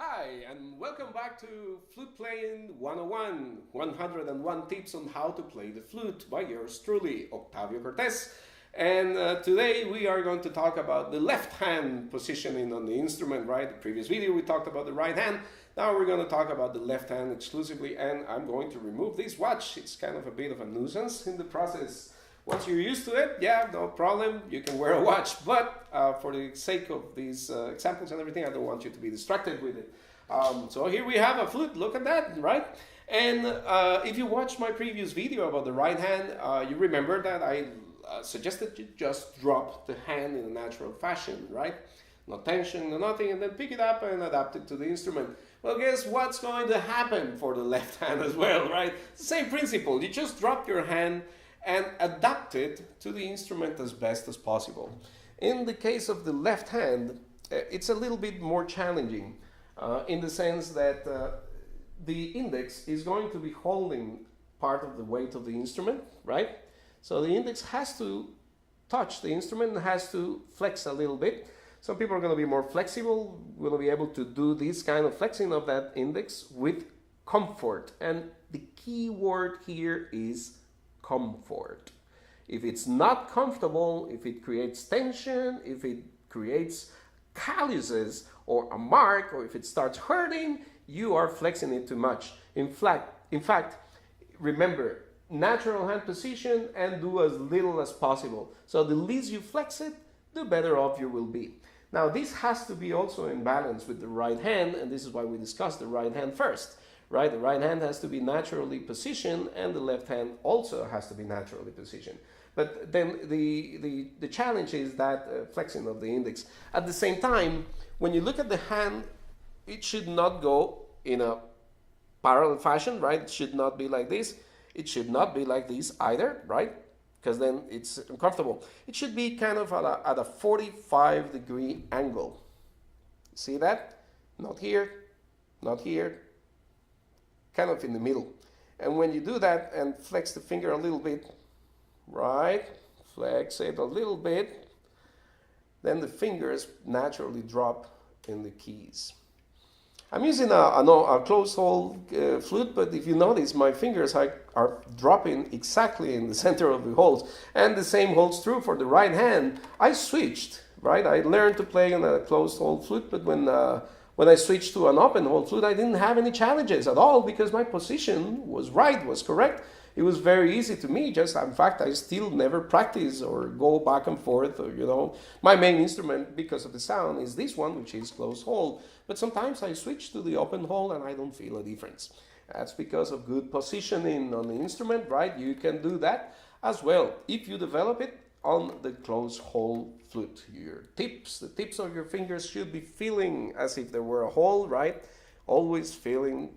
Hi, and welcome back to Flute Playing 101, 101 tips on how to play the flute by yours truly, Octavio Cortez. And today we are going to talk about the left hand positioning on the instrument, right? The previous video we talked about the right hand. Now we're going to talk about the left hand exclusively, and I'm going to remove this watch. It's kind of a bit of a nuisance in the process. Once you're used to it, yeah, no problem, you can wear a watch. But for the sake of these examples and everything, I don't want you to be distracted with it. So here we have a flute, look at that, right? And if you watched my previous video about the right hand, you remember that I suggested you just drop the hand in a natural fashion, right? No tension, no nothing, and then pick it up and adapt it to the instrument. Well, guess what's going to happen for the left hand as well, right? Same principle, you just drop your hand and adapt it to the instrument as best as possible. In the case of the left hand, it's a little bit more challenging in the sense that the index is going to be holding part of the weight of the instrument, right? So the index has to touch the instrument and has to flex a little bit. Some people are going to be more flexible, going to be able to do this kind of flexing of that index with comfort. And the key word here is comfort. If it's not comfortable, if it creates tension, if it creates calluses or a mark, or if it starts hurting, you are flexing it too much. In fact, remember, natural hand position and do as little as possible. So the least you flex it, the better off you will be. Now this has to be also in balance with the right hand, and this is why we discussed the right hand first. Right, the right hand has to be naturally positioned, and the left hand also has to be naturally positioned. But then the challenge is that flexing of the index. At the same time, when you look at the hand, it should not go in a parallel fashion, right? It should not be like this. It should not be like this either, right? Because then it's uncomfortable. It should be kind of at a 45-degree angle. See that? Not here, not here. Kind of in the middle. And when you do that and flex the finger a little bit, right, flex it a little bit, then the fingers naturally drop in the keys. I'm using a closed hole flute, but if you notice, my fingers are dropping exactly in the center of the holes. And the same holds true for the right hand. I switched, right? I learned to play on a closed hole flute, but when I switched to an open hole flute, I didn't have any challenges at all because my position was right, was correct. It was very easy to me. Just, in fact, I still never practice or go back and forth. Or, my main instrument, because of the sound, is this one, which is closed hole. But sometimes I switch to the open hole and I don't feel a difference. That's because of good positioning on the instrument, right? You can do that as well if you develop it on the closed hole flute. The tips of your fingers should be feeling as if there were a hole, right? Always feeling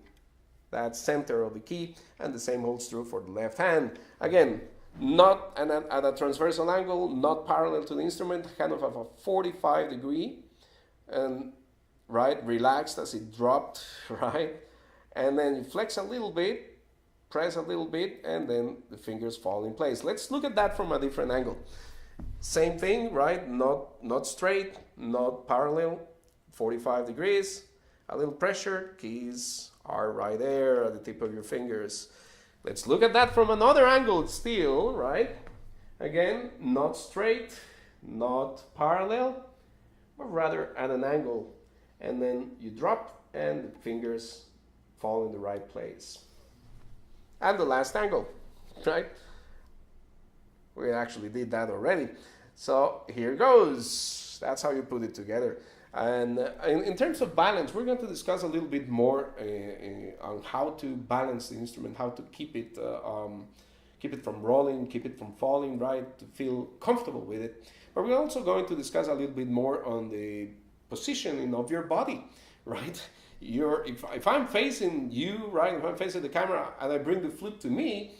that center of the key, and the same holds true for the left hand. Again, not at a transversal angle, not parallel to the instrument, kind of a 45-degree, and right, relaxed as it dropped, right? And then you flex a little bit, press a little bit, and then the fingers fall in place. Let's look at that from a different angle. Same thing, right? Not straight, not parallel, 45 degrees, a little pressure, keys are right there at the tip of your fingers. Let's look at that from another angle still, right? Again, not straight, not parallel, but rather at an angle. And then you drop and the fingers fall in the right place. And the last angle, right? We actually did that already. So here goes. That's how you put it together. And in terms of balance, we're going to discuss a little bit more on how to balance the instrument, how to keep it from rolling, keep it from falling, right? To feel comfortable with it. But we're also going to discuss a little bit more on the positioning of your body, right? If I'm facing you, right, if I'm facing the camera and I bring the flute to me,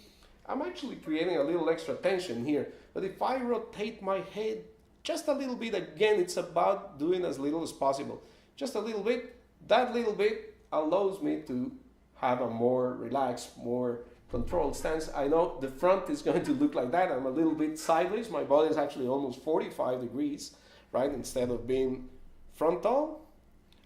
I'm actually creating a little extra tension here. But if I rotate my head just a little bit, again, it's about doing as little as possible. Just a little bit, that little bit allows me to have a more relaxed, more controlled stance. I know the front is going to look like that. I'm a little bit sideways. My body is actually almost 45 degrees, right? Instead of being frontal,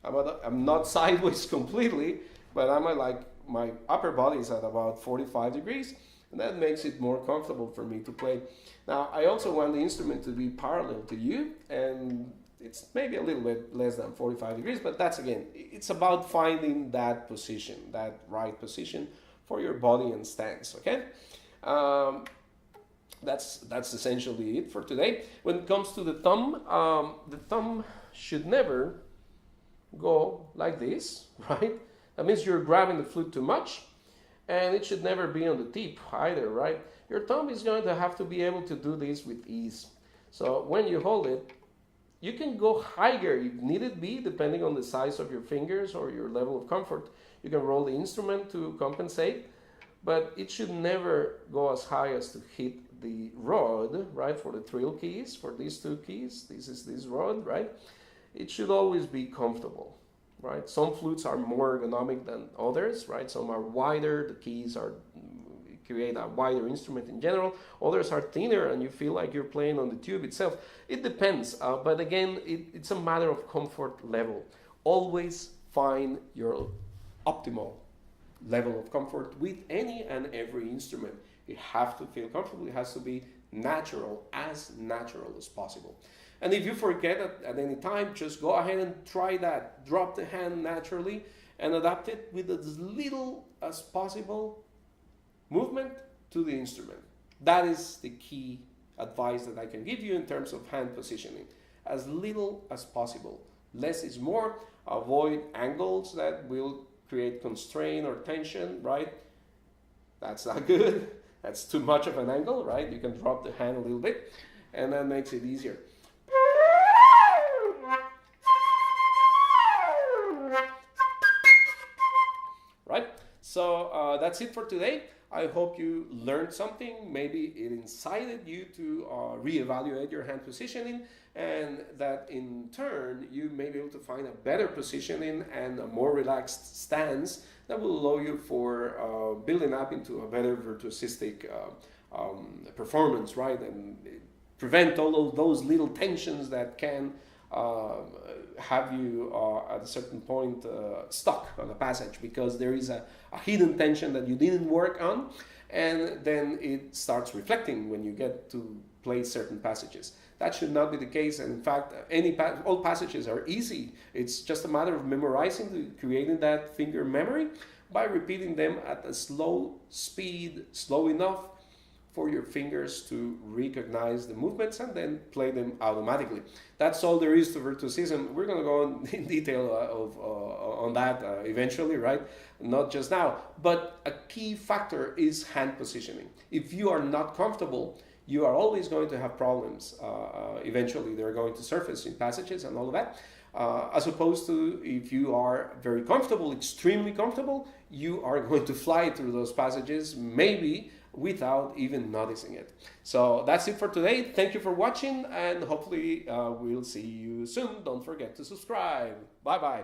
I'm not sideways completely, but I'm like my upper body is at about 45 degrees, and that makes it more comfortable for me to play. Now, I also want the instrument to be parallel to you, and it's maybe a little bit less than 45 degrees, but that's again, it's about finding that position, that right position for your body and stance, okay? Um, that's essentially it for today. When it comes to the thumb should never go like this, right? That means you're grabbing the flute too much, and it should never be on the tip either, right? Your thumb is going to have to be able to do this with ease. So when you hold it, you can go higher if needed be, depending on the size of your fingers or your level of comfort. You can roll the instrument to compensate, but it should never go as high as to hit the rod, right? For the trill keys, for these two keys, this is this rod, right? It should always be comfortable, right? Some flutes are more ergonomic than others, right? Some are wider, the keys are create a wider instrument in general. Others are thinner and you feel like you're playing on the tube itself. It depends, but again, it's a matter of comfort level. Always find your optimal level of comfort with any and every instrument. You have to feel comfortable. It has to be natural as possible. And if you forget at any time, just go ahead and try that. Drop the hand naturally and adapt it with as little as possible movement to the instrument. That is the key advice that I can give you in terms of hand positioning. As little as possible. Less is more. Avoid angles that will create constraint or tension, right? That's not good. That's too much of an angle, right? You can drop the hand a little bit, and that makes it easier. Right? So that's it for today. I hope you learned something. Maybe it incited you to reevaluate your hand positioning, and that in turn you may be able to find a better positioning and a more relaxed stance that will allow you for building up into a better virtuosistic performance, right? And prevent all of those little tensions that can have you at a certain point stuck on a passage because there is a hidden tension that you didn't work on, and then it starts reflecting when you get to play certain passages. That should not be the case, and in fact, all passages are easy. It's just a matter of memorizing, creating that finger memory by repeating them at a slow speed, slow enough for your fingers to recognize the movements and then play them automatically. That's all there is to virtuosism. We're going to go in detail on that eventually, right? Not just now. But a key factor is hand positioning. If you are not comfortable, you are always going to have problems. Eventually, they're going to surface in passages and all of that. As opposed to if you are very comfortable, extremely comfortable, you are going to fly through those passages, maybe without even noticing it. So that's it for today. Thank you for watching, and hopefully we'll see you soon. Don't forget to subscribe. Bye-bye.